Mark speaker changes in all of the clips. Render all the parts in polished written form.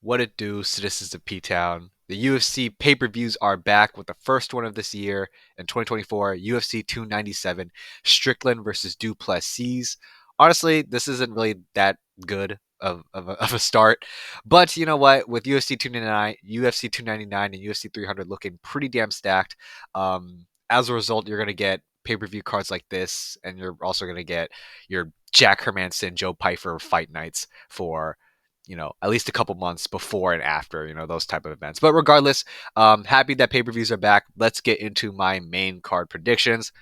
Speaker 1: What it do, citizens of P-Town? The UFC pay-per-views are back with the first one of this year in 2024, UFC 297, Strickland versus Du Plessis. Honestly, this isn't really that good of a start, but you know what? With UFC 299, UFC 299, and UFC 300 looking pretty damn stacked, as a result, you're gonna get pay-per-view cards like this, and you're also gonna get your Jack Hermanson, Joe Pyfer fight nights for at least a couple months before and after, those type of events. But regardless, happy that pay-per-views are back. Let's get into my main card predictions.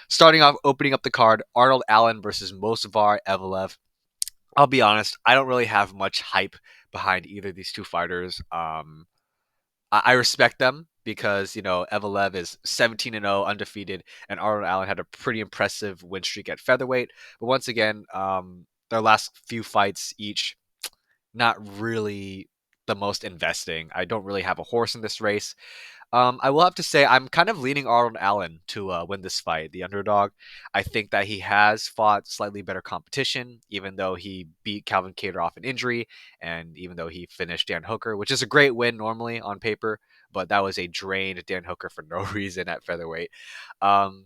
Speaker 1: Starting off, opening up the card, Arnold Allen versus Mosavar Evelev. I'll be honest, I don't really have much hype behind either of these two fighters. I respect them because Evelev is 17-0 undefeated, and Arnold Allen had a pretty impressive win streak at featherweight. But once again, their last few fights each not really the most investing. I don't really have a horse in this race. I will have to say I'm kind of leaning Arnold Allen to win this fight, the underdog. I think that he has fought slightly better competition, even though he beat Calvin Kattar off an injury, and even though he finished Dan Hooker, which is a great win normally on paper, but that was a drained Dan Hooker for no reason at featherweight. Um,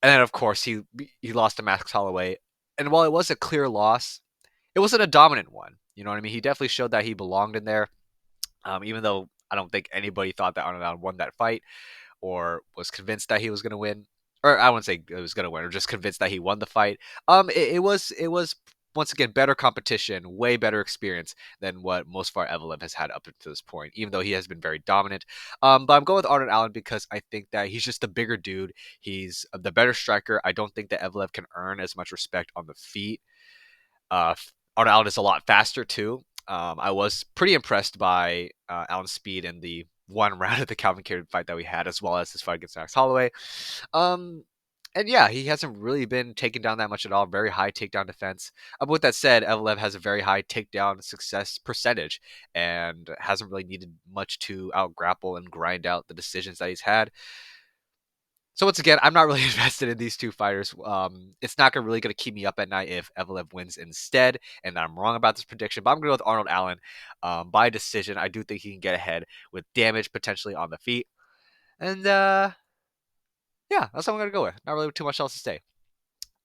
Speaker 1: and then of course he lost to Max Holloway, and while it was a clear loss, it wasn't a dominant one. You know what I mean? He definitely showed that he belonged in there. Even though I don't think anybody thought that Arnold Allen won that fight or was convinced that he was going to win, or I wouldn't say it was going to win, or just convinced that he won the fight. It was once again better competition, way better experience than what Mosfar Evelev has had up to this point, even though he has been very dominant. But I'm going with Arnold Allen because I think that he's just a bigger dude. He's the better striker. I don't think that Evelev can earn as much respect on the feet. Uh, Arnold Allen is a lot faster too. I was pretty impressed by Allen's speed in the one round of the Calvin Kattar fight that we had, as well as his fight against Max Holloway. Um, and yeah, he hasn't really been taken down that much at all. Very high takedown defense. But with that said, Evelev has a very high takedown success percentage and hasn't really needed much to out grapple and grind out the decisions that he's had. So once again, I'm not really invested in these two fighters. It's not really going to keep me up at night if Evelev wins instead, and I'm wrong about this prediction. But I'm going to go with Arnold Allen by decision. I do think he can get ahead with damage potentially on the feet, and yeah, that's what I'm going to go with. Not really too much else to say.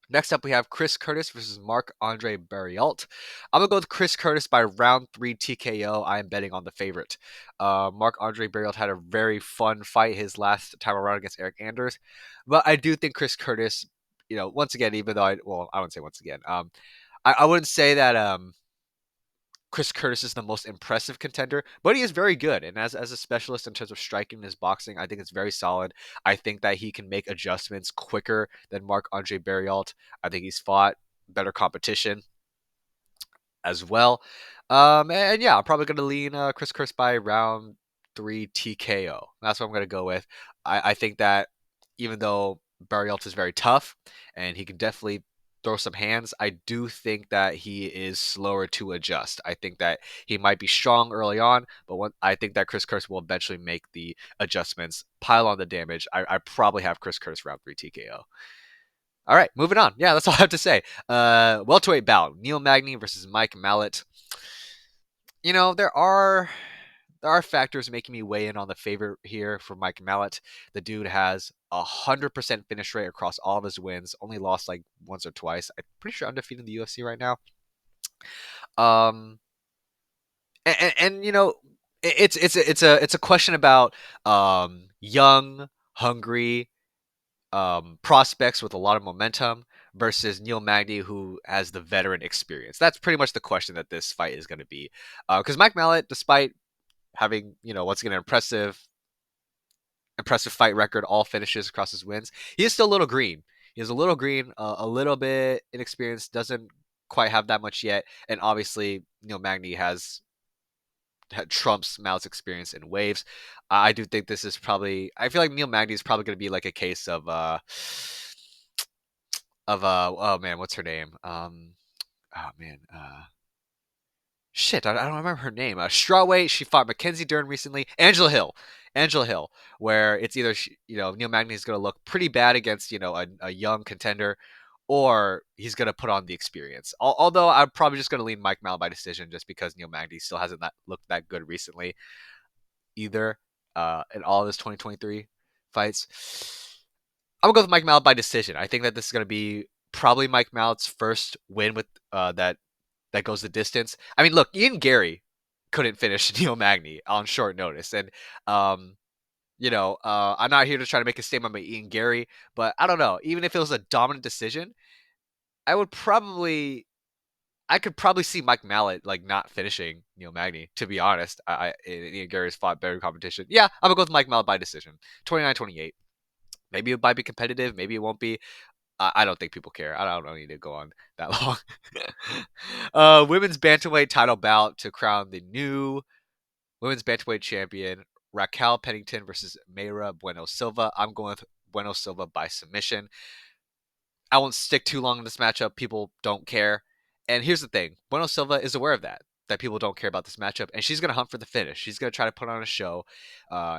Speaker 1: Next up, we have Chris Curtis versus Marc-Andre Barriault. I'm going to go with Chris Curtis by round 3 TKO. I am betting on the favorite. Marc-Andre Barriault had a very fun fight his last time around against Eric Anders. But I do think Chris Curtis, once again, even though I wouldn't say once again. I wouldn't say that Chris Curtis is the most impressive contender, but he is very good. And as a specialist in terms of striking his boxing, I think it's very solid. I think that he can make adjustments quicker than Marc-Andre Barriault. I think he's fought better competition as well. And yeah, I'm probably going to lean Chris Curtis by round 3 TKO. That's what I'm going to go with. I think that even though Barriault is very tough and he can definitely throw some hands, I do think that he is slower to adjust. I think that he might be strong early on, but I think that Chris Curtis will eventually make the adjustments, pile on the damage. I probably have Chris Curtis round 3 TKO. All right, moving on. Yeah, that's all I have to say. Welterweight bout: Neil Magny versus Mike Mallet. There are factors making me weigh in on the favorite here for Mike Mallet. The dude has 100% finish rate across all of his wins. Only lost like once or twice. I'm pretty sure undefeated in the UFC right now. Um, and it's a question about young, hungry prospects with a lot of momentum versus Neil Magny, who has the veteran experience. That's pretty much the question that this fight is going to be. Because Mike Mallet, despite having once again an impressive fight record, all finishes across his wins, he is still a little green. He is a little green, a little bit inexperienced, doesn't quite have that much yet, and obviously Neil Magny has trumps Mal's experience in waves. I do think this is probably. I feel like Neil Magny is probably going to be like a case of oh man, what's her name? Oh man, shit, I don't remember her name. Strawweight. She fought Mackenzie Dern recently. Angela Hill, where it's either Neil Magny is going to look pretty bad against a young contender, or he's gonna put on the experience. Although I'm probably just gonna lean Mike Mal by decision, just because Neil Magny still hasn't looked that good recently either. In all of his 2023 fights, I'm gonna go with Mike Mal by decision. I think that this is gonna be probably Mike Mal's first win with that goes the distance. I mean, look, Ian Gary couldn't finish Neil Magny on short notice, and um, I'm not here to try to make a statement by Ian Gary, but I don't know. Even if it was a dominant decision, I would probably I could probably see Mike Mallet like not finishing Neil Magny. To be honest, Ian Gary's fought better competition. Yeah, I'm gonna go with Mike Mallet by decision, 29-28. Maybe it might be competitive. Maybe it won't be. I don't think people care. I don't need to go on that long. Women's bantamweight title bout to crown the new women's bantamweight champion. Raquel Pennington versus Mayra Bueno Silva. I'm going with Bueno Silva by submission. I won't stick too long in this matchup. People don't care. And here's the thing: Bueno Silva is aware of that people don't care about this matchup, and she's going to hunt for the finish. She's going to try to put on a show.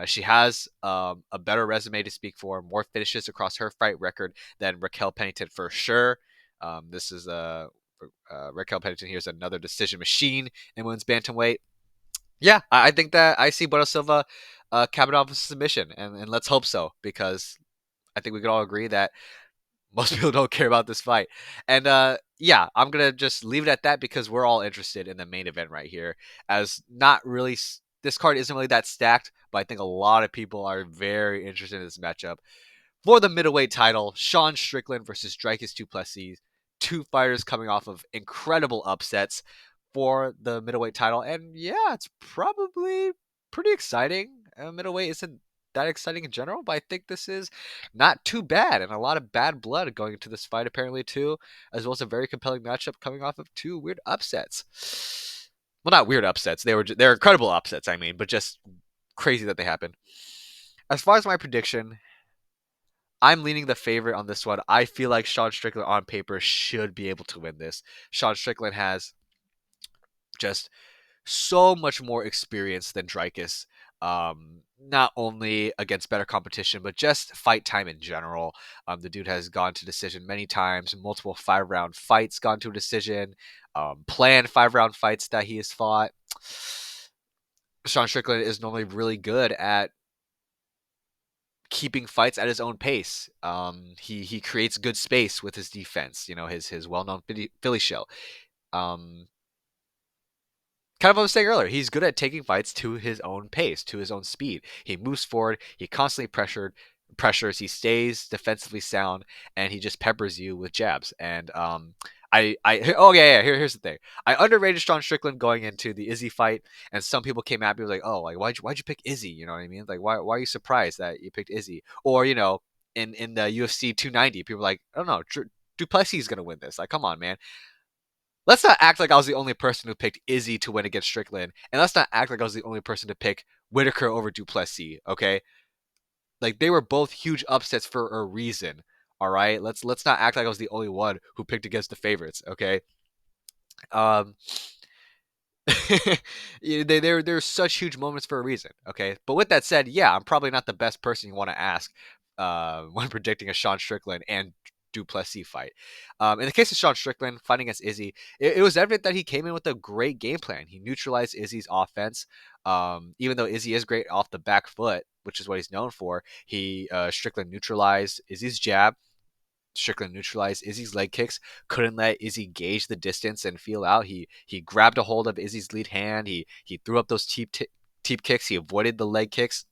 Speaker 1: She has a better resume to speak for, more finishes across her fight record than Raquel Pennington for sure. This is Raquel Pennington here is another decision machine in women's bantamweight. Yeah, I think that I see Bueno Silva capping off a submission, and let's hope so, because I think we could all agree that most people don't care about this fight. And yeah, I'm gonna just leave it at that, because we're all interested in the main event right here. As not really, this card isn't really that stacked, but I think a lot of people are very interested in this matchup. For the middleweight title, Sean Strickland versus Dricus du Plessis. Two fighters coming off of incredible upsets for the middleweight title. And yeah, it's probably pretty exciting. Middleweight isn't that exciting in general, but I think this is not too bad, and a lot of bad blood going into this fight apparently too, as well as a very compelling matchup coming off of two weird upsets. Well, not weird upsets. They're incredible upsets, I mean, but just crazy that they happened. As far as my prediction, I'm leaning the favorite on this one. I feel like Sean Strickland on paper should be able to win this. Sean Strickland has just so much more experience than Dricus. Not only against better competition, but just fight time in general. The dude has gone to decision many times, multiple 5-round fights gone to a decision, planned 5-round fights that he has fought. Sean Strickland is normally really good at keeping fights at his own pace. He creates good space with his defense. His well known Philly shell. Um, Kind of what I was saying earlier, he's good at taking fights to his own pace, to his own speed. He moves forward. He constantly pressures. He stays defensively sound, and he just peppers you with jabs. And oh yeah. Here's the thing. I underrated Sean Strickland going into the Izzy fight, and some people came at me like, oh, like why'd you pick Izzy? You know what I mean? Like why are you surprised that you picked Izzy? Or in the UFC 290, people were like, I don't know, Duplessis is gonna win this. Like, come on, man. Let's not act like I was the only person who picked Izzy to win against Strickland, and let's not act like I was the only person to pick Whitaker over Duplessis. Okay, like they were both huge upsets for a reason. All right, let's not act like I was the only one who picked against the favorites. Okay, um, they're such huge moments for a reason. Okay, but with that said, yeah, I'm probably not the best person you want to ask when predicting a Sean Strickland and Duplessis fight. In the case of Sean Strickland fighting against Izzy, it was evident that he came in with a great game plan. He neutralized Izzy's offense. Even though Izzy is great off the back foot, which is what he's known for, Strickland neutralized Izzy's jab. Strickland neutralized Izzy's leg kicks, couldn't let Izzy gauge the distance and feel out. He grabbed a hold of Izzy's lead hand. He threw up those teep kicks. He avoided the leg kicks.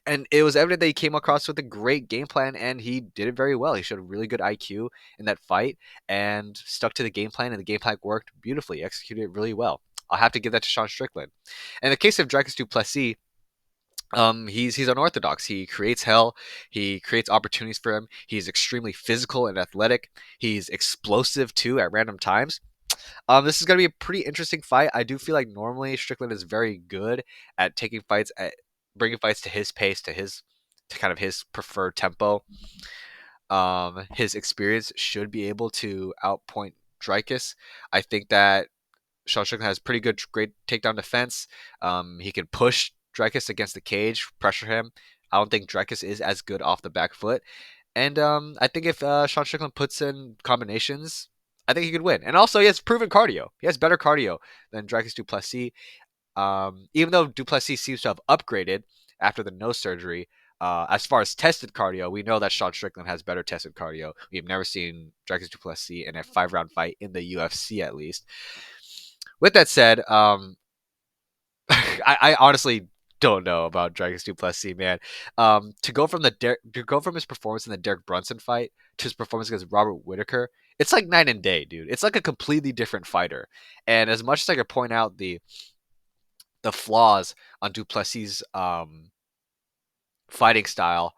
Speaker 1: And it was evident that he came across with a great game plan, and he did it very well. He showed really good IQ in that fight and stuck to the game plan, and the game plan worked beautifully. He executed it really well. I'll have to give that to Sean Strickland. In the case of Dricus du Plessis, he's unorthodox. He creates hell. He creates opportunities for him. He's extremely physical and athletic. He's explosive too at random times. This is going to be a pretty interesting fight. I do feel like normally Strickland is very good at bringing fights to his pace, to kind of his preferred tempo. His experience should be able to outpoint Dricus. I think that Sean Strickland has great takedown defense. He can push Dricus against the cage, pressure him. I don't think Dricus is as good off the back foot. And I think if Sean Strickland puts in combinations, I think he could win. And also, he has proven cardio. He has better cardio than Dricus du Plessis. Even though Duplessis seems to have upgraded after the nose surgery, as far as tested cardio, we know that Sean Strickland has better tested cardio. We've never seen Dricus du Plessis in a 5 round fight in the UFC, at least. With that said, I honestly don't know about Dricus du Plessis, man. To go from his performance in the Derek Brunson fight to his performance against Robert Whitaker, it's like night and day, dude. It's like a completely different fighter. And as much as I could point out the flaws on Duplessis' fighting style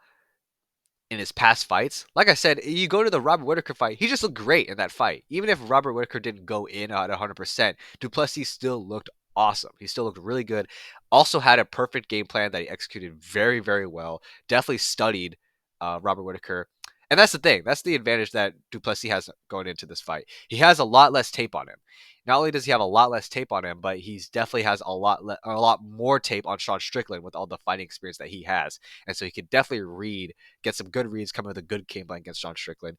Speaker 1: in his past fights. Like I said, you go to the Robert Whitaker fight, he just looked great in that fight. Even if Robert Whitaker didn't go in at 100%, Duplessis still looked awesome. He still looked really good. Also had a perfect game plan that he executed very, very well. Definitely studied Robert Whitaker. And that's the thing. That's the advantage that Duplessis has going into this fight. He has a lot less tape on him. Not only does he have a lot less tape on him, but he's definitely has a lot more tape on Sean Strickland with all the fighting experience that he has, and so he could definitely get some good reads, coming with a good game plan against Sean Strickland.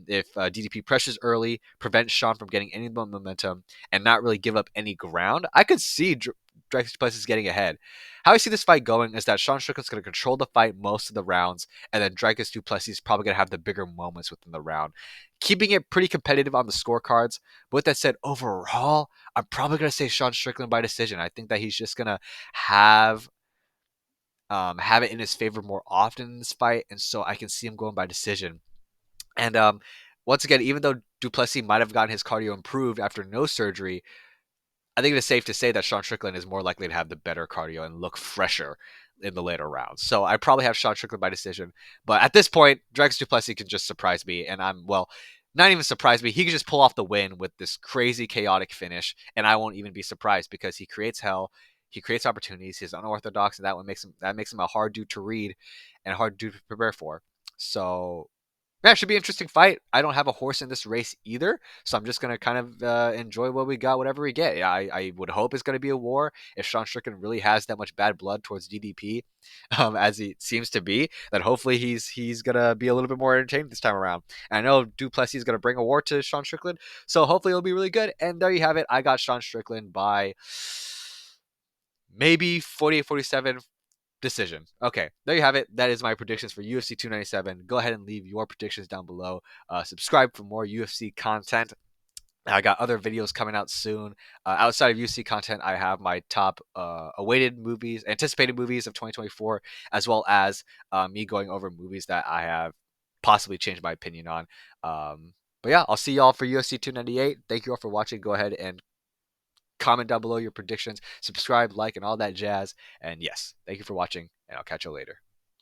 Speaker 1: If DDP pressures early, prevents Sean from getting any momentum, and not really give up any ground, I could see Drake Duplessis getting ahead. How I see this fight going is that Sean Strickland's going to control the fight most of the rounds, and then Dricus du Plessis is probably going to have the bigger moments within the round, keeping it pretty competitive on the scorecards. But with that said, overall, I'm probably going to say Sean Strickland by decision. I think that he's just going to have have it in his favor more often in this fight, and so I can see him going by decision. And once again, even though Duplessis might have gotten his cardio improved after no surgery, I think it is safe to say that Sean Strickland is more likely to have the better cardio and look fresher in the later rounds. So I probably have Sean Strickland by decision. But at this point, Dricus du Plessis can just surprise me, and not even surprise me. He can just pull off the win with this crazy chaotic finish, and I won't even be surprised because he creates hell. He creates opportunities. He's unorthodox, and that makes him a hard dude to read and a hard dude to prepare for. So yeah, it should be an interesting fight. I don't have a horse in this race either, so I'm just gonna kind of enjoy what we got, whatever we get. I would hope it's gonna be a war if Sean Strickland really has that much bad blood towards DDP, as he seems to be. Then hopefully he's gonna be a little bit more entertaining this time around. And I know Duplessis is gonna bring a war to Sean Strickland, so hopefully it'll be really good. And there you have it. I got Sean Strickland by maybe 48-47 decision. Okay, there you have it. That is my predictions for UFC 297. Go ahead and leave your predictions down below. Subscribe for more UFC content. I got other videos coming out soon. Outside of UFC content, I have my top awaited movies, anticipated movies of 2024, as well as me going over movies that I have possibly changed my opinion on. But yeah, I'll see y'all for UFC 298. Thank you all for watching. Go ahead and comment down below your predictions, subscribe, like, and all that jazz. And yes, thank you for watching, and I'll catch you later.